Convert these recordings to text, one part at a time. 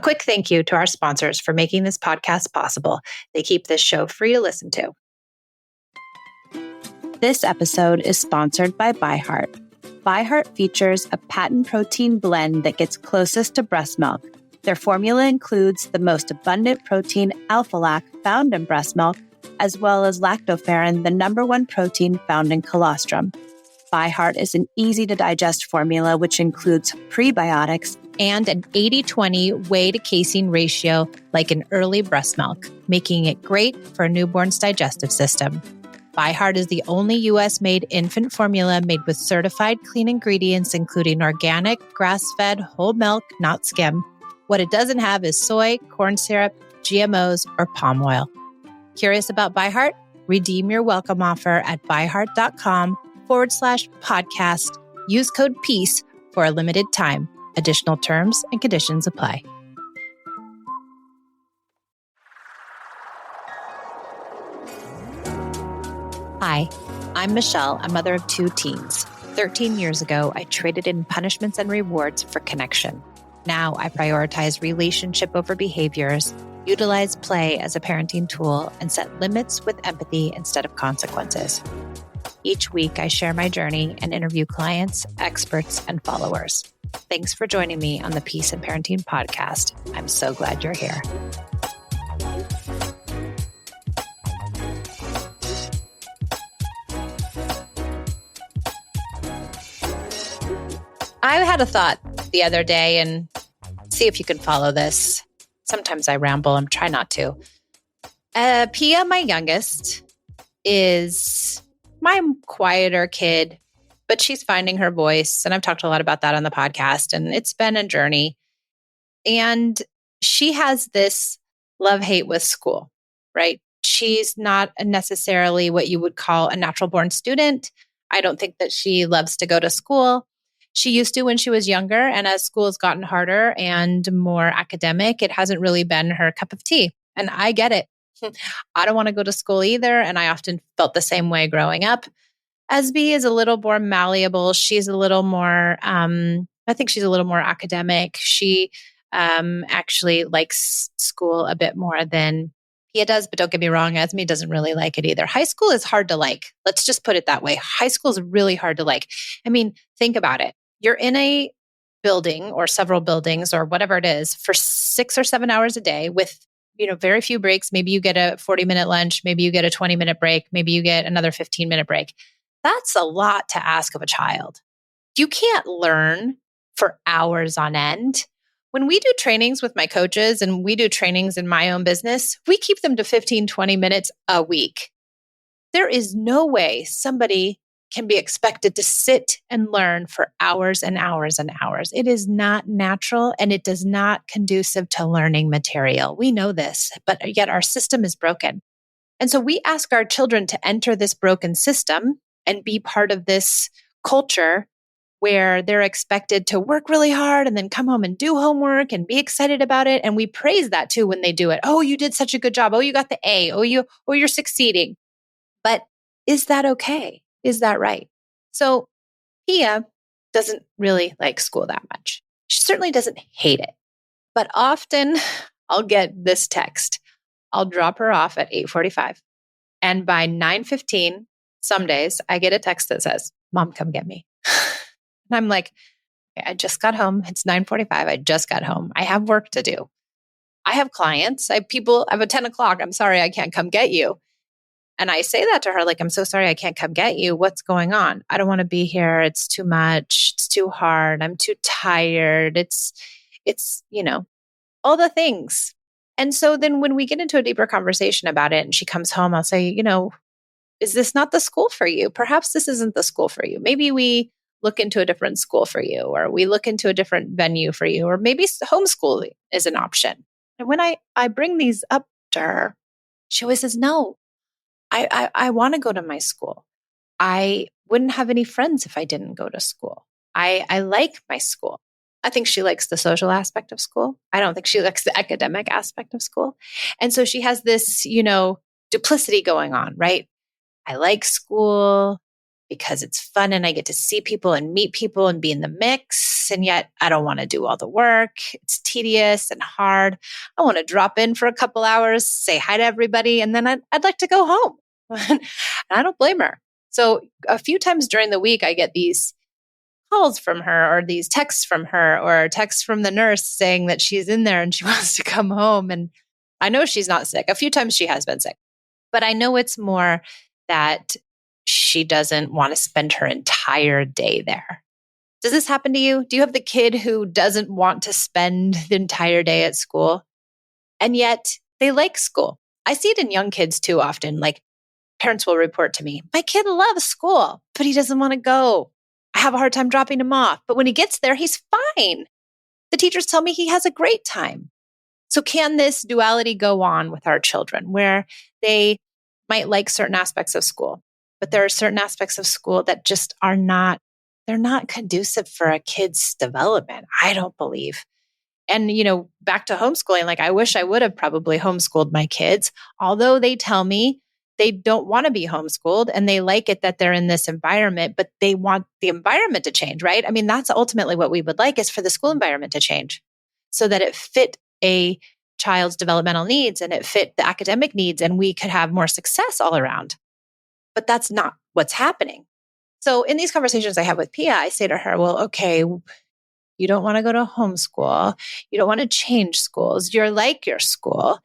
quick thank you to our sponsors for making this podcast possible. They keep this show free to listen to. This episode is sponsored by ByHeart. ByHeart features a patent protein blend that gets closest to breast milk. Their formula includes the most abundant protein, alpha-lac, found in breast milk, as well as lactoferrin, the number one protein found in colostrum. ByHeart is an easy-to-digest formula which includes prebiotics and an 80-20 whey to casein ratio like in early breast milk, making it great for a newborn's digestive system. ByHeart is the only U.S.-made infant formula made with certified clean ingredients, including organic, grass-fed, whole milk, not skim. What it doesn't have is soy, corn syrup, GMOs, or palm oil. Curious about ByHeart? Redeem your welcome offer at byheart.com/podcast. Use code PEACE for a limited time. Additional terms and conditions apply. Hi, I'm Michelle, a mother of 2 teens. 13 years ago, I traded in punishments and rewards for connection. Now I prioritize relationship over behaviors, utilize play as a parenting tool, and set limits with empathy instead of consequences. Each week, I share my journey and interview clients, experts, and followers. Thanks for joining me on the Peace and Parenting podcast. I'm so glad you're here. I had a thought the other day, and see if you can follow this. Sometimes I ramble. I'm trying not to. Pia, my youngest, is my quieter kid, but she's finding her voice. And I've talked a lot about that on the podcast, and it's been a journey. And she has this love-hate with school, right? She's not necessarily what you would call a natural-born student. I don't think that she loves to go to school. She used to when she was younger, and as school has gotten harder and more academic, it hasn't really been her cup of tea. And I get it. I don't want to go to school either, and I often felt the same way growing up. Esby is a little more malleable. She's a little more, I think she's a little more academic. She actually likes school a bit more than Pia does, but don't get me wrong, Esme doesn't really like it either. High school is hard to like. Let's just put it that way. High school is really hard to like. I mean, think about it. You're in a building or several buildings or whatever it is for 6 or 7 hours a day with, very few breaks. Maybe you get a 40-minute lunch. Maybe you get a 20-minute break. Maybe you get another 15-minute break. That's a lot to ask of a child. You can't learn for hours on end. When we do trainings with my coaches and we do trainings in my own business, we keep them to 15, 20 minutes a week. There is no way somebody can be expected to sit and learn for hours and hours and hours. It is not natural, and it does not conducive to learning material. We know this, but yet our system is broken. And so we ask our children to enter this broken system and be part of this culture where they're expected to work really hard and then come home and do homework and be excited about it. And we praise that too when they do it. Oh, you did such a good job. Oh, you got the A. Oh, you're succeeding. But is that okay? Is that right? So Pia doesn't really like school that much. She certainly doesn't hate it. But often I'll get this text. I'll drop her off at 8:45. And by 9:15, some days I get a text that says, "Mom, come get me." And I'm like, okay, I just got home. It's 9:45. I just got home. I have work to do. I have clients. I have people. I have a 10 o'clock. I'm sorry, I can't come get you. And I say that to her, like, I'm so sorry, I can't come get you. What's going on? I don't want to be here. It's too much. It's too hard. I'm too tired. It's, all the things. And so then when we get into a deeper conversation about it and she comes home, I'll say, is this not the school for you? Perhaps this isn't the school for you. Maybe we look into a different school for you, or we look into a different venue for you, or maybe homeschooling is an option. And when I bring these up to her, she always says, no, I want to go to my school. I wouldn't have any friends if I didn't go to school. I like my school. I think she likes the social aspect of school. I don't think she likes the academic aspect of school. And so she has this, duplicity going on, right? I like school. because it's fun and I get to see people and meet people and be in the mix. And yet I don't want to do all the work. It's tedious and hard. I want to drop in for a couple hours, say hi to everybody, and then I'd like to go home. And I don't blame her. So a few times during the week, I get these calls from her or these texts from her or texts from the nurse saying that she's in there and she wants to come home. And I know she's not sick. A few times she has been sick, but I know it's more that she doesn't want to spend her entire day there. Does this happen to you? Do you have the kid who doesn't want to spend the entire day at school and yet they like school? I see it in young kids too often. Like parents will report to me, my kid loves school, but he doesn't want to go. I have a hard time dropping him off. But when he gets there, he's fine. The teachers tell me he has a great time. So can this duality go on with our children where they might like certain aspects of school, but there are certain aspects of school that just they're not conducive for a kid's development, I don't believe. And, back to homeschooling, like I wish I would have probably homeschooled my kids, although they tell me they don't want to be homeschooled and they like it that they're in this environment, but they want the environment to change, right? I mean, that's ultimately what we would like is for the school environment to change so that it fit a child's developmental needs and it fit the academic needs and we could have more success all around. But that's not what's happening. So in these conversations I have with Pia, I say to her, well, okay, you don't want to go to homeschool. You don't want to change schools. You're like your school.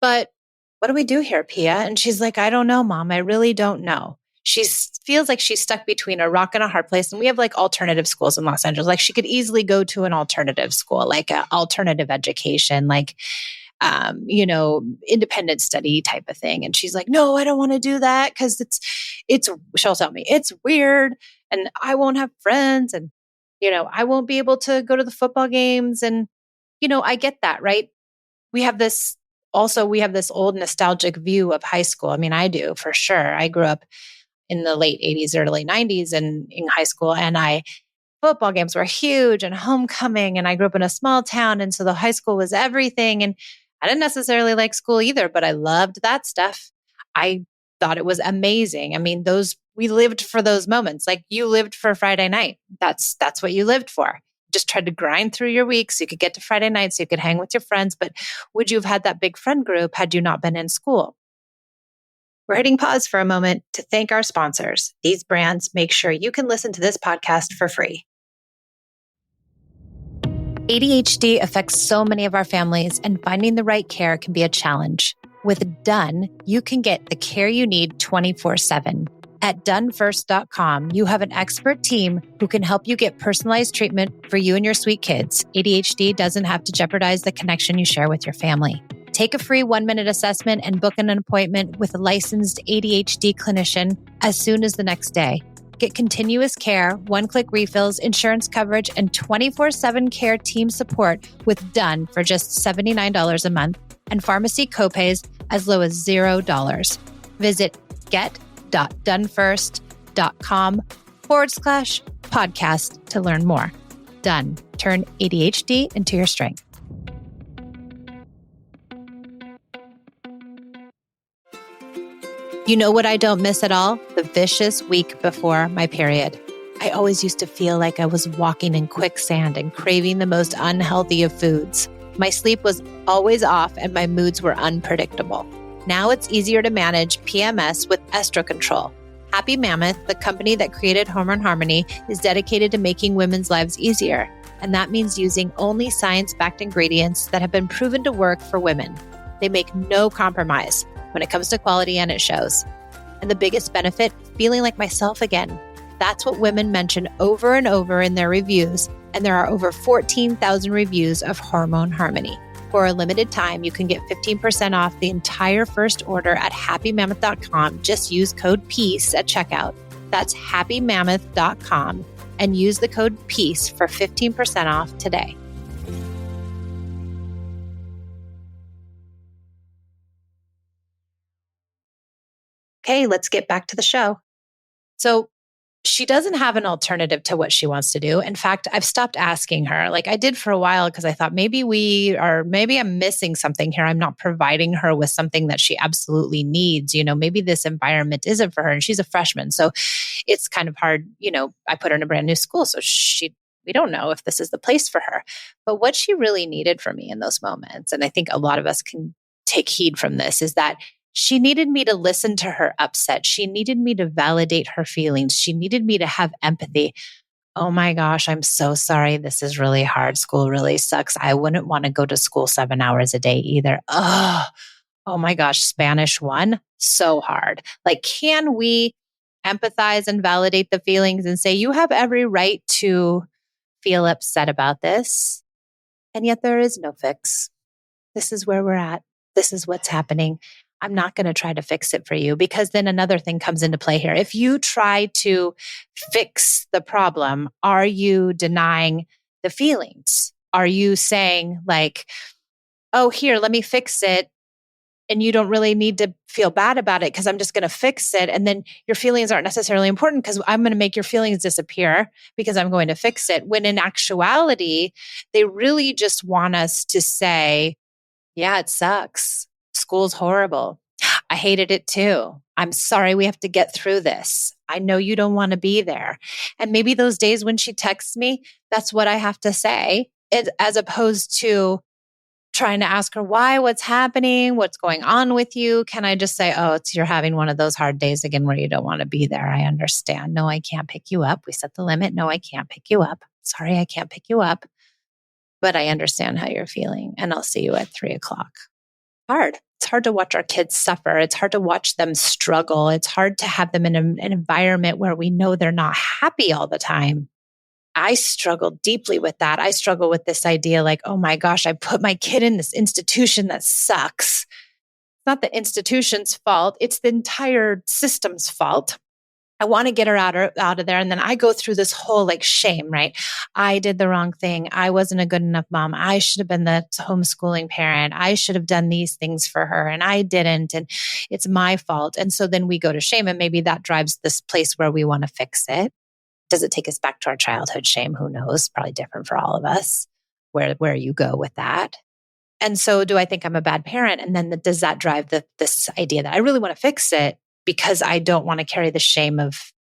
But what do we do here, Pia? And she's like, I don't know, Mom. I really don't know. She feels like she's stuck between a rock and a hard place. And we have like alternative schools in Los Angeles. Like she could easily go to an alternative school, like an alternative education, like, independent study type of thing. And she's like, no, I don't want to do that because she'll tell me it's weird and I won't have friends and, I won't be able to go to the football games. And, I get that, right? We have this old nostalgic view of high school. I mean, I do for sure. I grew up in the late 80s, early 90s and in high school. And football games were huge and homecoming. And I grew up in a small town. And so the high school was everything. And I didn't necessarily like school either, but I loved that stuff. I thought it was amazing. I mean, we lived for those moments. Like you lived for Friday night. That's what you lived for. Just tried to grind through your week so you could get to Friday night so you could hang with your friends. But would you have had that big friend group had you not been in school? We're hitting pause for a moment to thank our sponsors. These brands make sure you can listen to this podcast for free. ADHD affects so many of our families, and finding the right care can be a challenge. With Done, you can get the care you need 24/7. At donefirst.com, you have an expert team who can help you get personalized treatment for you and your sweet kids. ADHD doesn't have to jeopardize the connection you share with your family. Take a free 1-minute assessment and book an appointment with a licensed ADHD clinician as soon as the next day. Get continuous care, one-click refills, insurance coverage, and 24/7 care team support with Done for just $79 a month and pharmacy copays as low as $0. Visit get.donefirst.com/podcast to learn more. Done. Turn ADHD into your strength. You know what I don't miss at all? The vicious week before my period. I always used to feel like I was walking in quicksand and craving the most unhealthy of foods. My sleep was always off and my moods were unpredictable. Now it's easier to manage PMS with Estro Control. Happy Mammoth, the company that created Hormone Harmony, is dedicated to making women's lives easier. And that means using only science-backed ingredients that have been proven to work for women. They make no compromise when it comes to quality, and it shows. And the biggest benefit, feeling like myself again. That's what women mention over and over in their reviews, and there are over 14,000 reviews of Hormone Harmony. For a limited time, you can get 15% off the entire first order at happymammoth.com. Just use code PEACE at checkout. That's happymammoth.com and use the code PEACE for 15% off today. Okay, let's get back to the show. So she doesn't have an alternative to what she wants to do. In fact, I've stopped asking her. Like I did for a while because I thought maybe I'm missing something here. I'm not providing her with something that she absolutely needs. Maybe this environment isn't for her. And she's a freshman. So it's kind of hard. I put her in a brand new school. So we don't know if this is the place for her. But what she really needed from me in those moments, and I think a lot of us can take heed from this, is that she needed me to listen to her upset. She needed me to validate her feelings. She needed me to have empathy. Oh my gosh, I'm so sorry. This is really hard. School really sucks. I wouldn't want to go to school 7 hours a day either. Oh my gosh, Spanish 1, so hard. Like, can we empathize and validate the feelings and say, you have every right to feel upset about this? And yet there is no fix. This is where we're at. This is what's happening. I'm not going to try to fix it for you, because then another thing comes into play here. If you try to fix the problem, are you denying the feelings? Are you saying like, oh, here, let me fix it, and you don't really need to feel bad about it because I'm just going to fix it. And then your feelings aren't necessarily important because I'm going to make your feelings disappear because I'm going to fix it. When in actuality, they really just want us to say, yeah, it sucks. School's horrible. I hated it too. I'm sorry we have to get through this. I know you don't want to be there. And maybe those days when she texts me, that's what I have to say, as opposed to trying to ask her why, what's happening, what's going on with you. Can I just say, oh, you're having one of those hard days again where you don't want to be there. I understand. No, I can't pick you up. We set the limit. No, I can't pick you up. Sorry, I can't pick you up. But I understand how you're feeling, and I'll see you at 3:00. Hard. It's hard to watch our kids suffer. It's hard to watch them struggle. It's hard to have them in an environment where we know they're not happy all the time. I struggle deeply with that. I struggle with this idea like, oh my gosh, I put my kid in this institution that sucks. It's not the institution's fault. It's the entire system's fault. I want to get her out of there. And then I go through this whole like shame, right? I did the wrong thing. I wasn't a good enough mom. I should have been the homeschooling parent. I should have done these things for her, and I didn't. And it's my fault. And so then we go to shame, and maybe that drives this place where we want to fix it. Does it take us back to our childhood shame? Who knows? Probably different for all of us, where you go with that. And so do I think I'm a bad parent? And then does that drive this idea that I really want to fix it because I don't want to carry the shame of,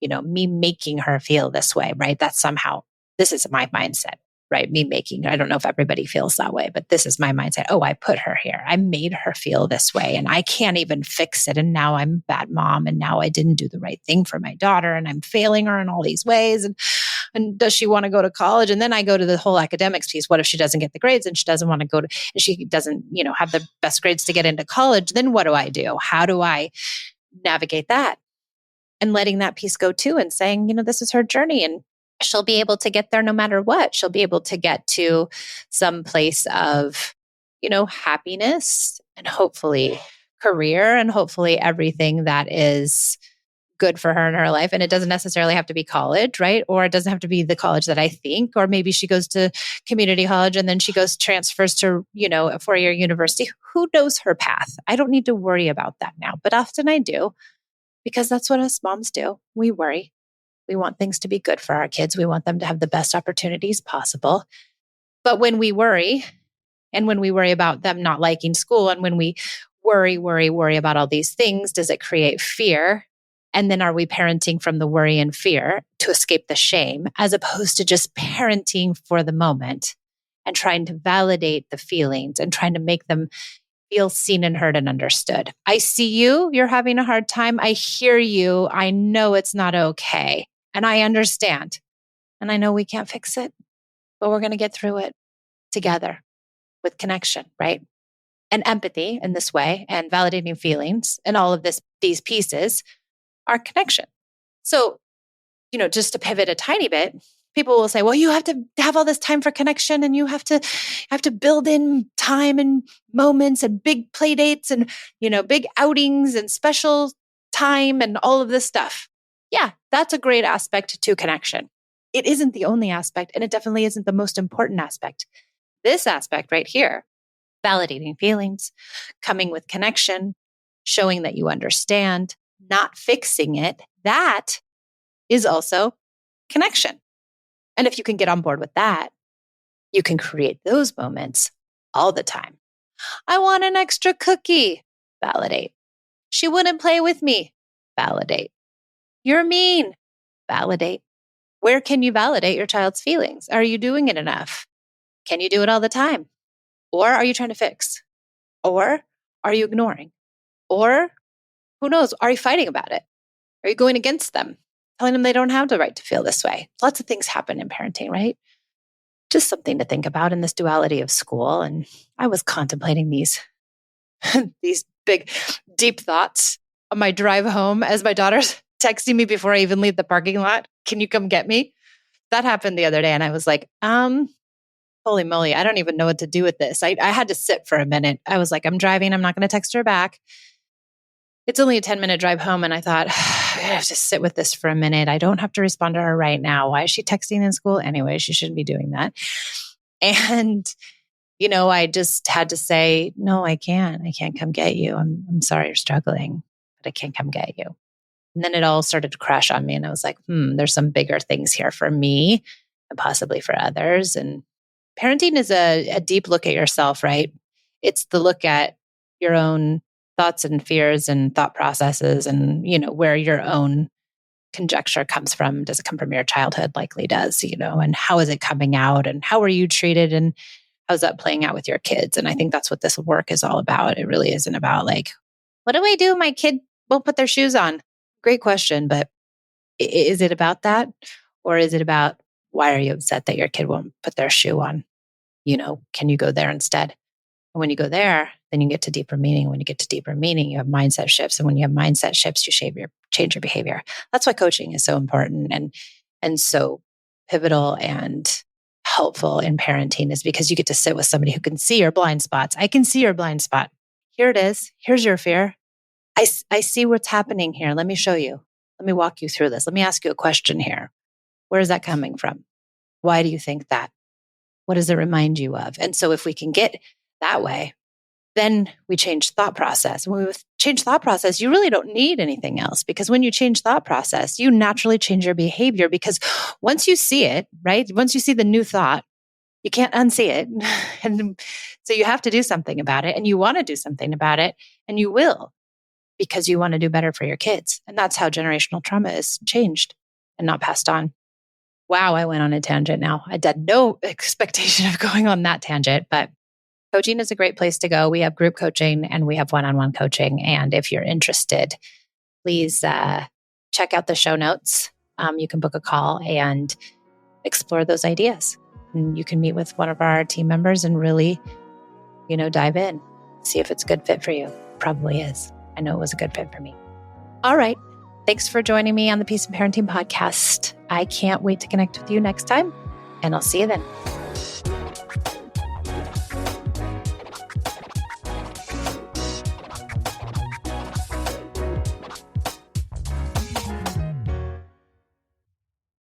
me making her feel this way, right? That's somehow, this is my mindset, right? I don't know if everybody feels that way, but this is my mindset. Oh, I put her here. I made her feel this way, and I can't even fix it. And now I'm a bad mom. And now I didn't do the right thing for my daughter, and I'm failing her in all these ways. And does she want to go to college? And then I go to the whole academics piece. What if she doesn't get the grades and she doesn't want to go to, and she doesn't, have the best grades to get into college? Then what do I do? How do I navigate that? And letting that piece go too, and saying, this is her journey, and she'll be able to get there no matter what. She'll be able to get to some place of, happiness, and hopefully career, and hopefully everything that is good for her in her life. And it doesn't necessarily have to be college, right? Or it doesn't have to be the college that I think, or maybe she goes to community college and then she transfers to, a 4-year university. Who knows her path? I don't need to worry about that now, but often I do, because that's what us moms do. We worry. We want things to be good for our kids. We want them to have the best opportunities possible. But when we worry, and when we worry about them not liking school, and when we worry about all these things, does it create fear? And then are we parenting from the worry and fear to escape the shame, as opposed to just parenting for the moment and trying to validate the feelings and trying to make them feel seen and heard and understood? I see you. You're having a hard time. I hear you. I know it's not okay. And I understand. And I know we can't fix it, but we're going to get through it together with connection, right? And empathy in this way, and validating feelings, and all of these pieces are connection. So, just to pivot a tiny bit, people will say, well, you have to have all this time for connection, and you have to build in time and moments and big play dates and, big outings and special time and all of this stuff. Yeah, that's a great aspect to connection. It isn't the only aspect, and it definitely isn't the most important aspect. This aspect right here, validating feelings, coming with connection, showing that you understand, not fixing it, that is also connection. And if you can get on board with that, you can create those moments all the time. I want an extra cookie. Validate. She wouldn't play with me. Validate. You're mean. Validate. Where can you validate your child's feelings? Are you doing it enough? Can you do it all the time? Or are you trying to fix? Or are you ignoring? Or who knows? Are you fighting about it? Are you going against them? Telling them they don't have the right to feel this way? Lots of things happen in parenting, right? Just something to think about in this duality of school. And I was contemplating these big, deep thoughts on my drive home as my daughter's texting me before I even leave the parking lot. Can you come get me? That happened the other day. And I was like, holy moly, I don't even know what to do with this. I had to sit for a minute. I was like, I'm driving. I'm not going to text her back. It's only a 10-minute drive home. And I thought, I have to sit with this for a minute. I don't have to respond to her right now. Why is she texting in school? Anyway, she shouldn't be doing that. And, I just had to say, no, I can't. I can't come get you. I'm sorry you're struggling, but I can't come get you. And then it all started to crash on me. And I was like, there's some bigger things here for me and possibly for others. And parenting is a deep look at yourself, right? It's the look at your own thoughts and fears and thought processes and, where your own conjecture comes from. Does it come from your childhood? Likely does, and how is it coming out and how are you treated and how's that playing out with your kids? And I think that's what this work is all about. It really isn't about like, what do I do if my kid won't put their shoes on? Great question, but is it about that? Or is it about why are you upset that your kid won't put their shoe on? Can you go there instead? And when you go there, then you get to deeper meaning. When you get to deeper meaning, you have mindset shifts. And when you have mindset shifts, you change your behavior. That's why coaching is so important and so pivotal and helpful in parenting is because you get to sit with somebody who can see your blind spots. I can see your blind spot. Here it is. Here's your fear. I see what's happening here. Let me show you. Let me walk you through this. Let me ask you a question here. Where is that coming from? Why do you think that? What does it remind you of? And so if we can get that way, then we change thought process. When we change thought process, you really don't need anything else because when you change thought process, you naturally change your behavior because once you see it, right? Once you see the new thought, you can't unsee it. And so you have to do something about it and you want to do something about it and you will because you want to do better for your kids. And that's how generational trauma is changed and not passed on. Wow, I went on a tangent now. I had no expectation of going on that tangent, but coaching is a great place to go. We have group coaching and we have one-on-one coaching. And if you're interested, please check out the show notes. You can book a call and explore those ideas. And you can meet with one of our team members and really, dive in, see if it's a good fit for you. Probably is. I know it was a good fit for me. All right. Thanks for joining me on the Peace and Parenting podcast. I can't wait to connect with you next time, and I'll see you then.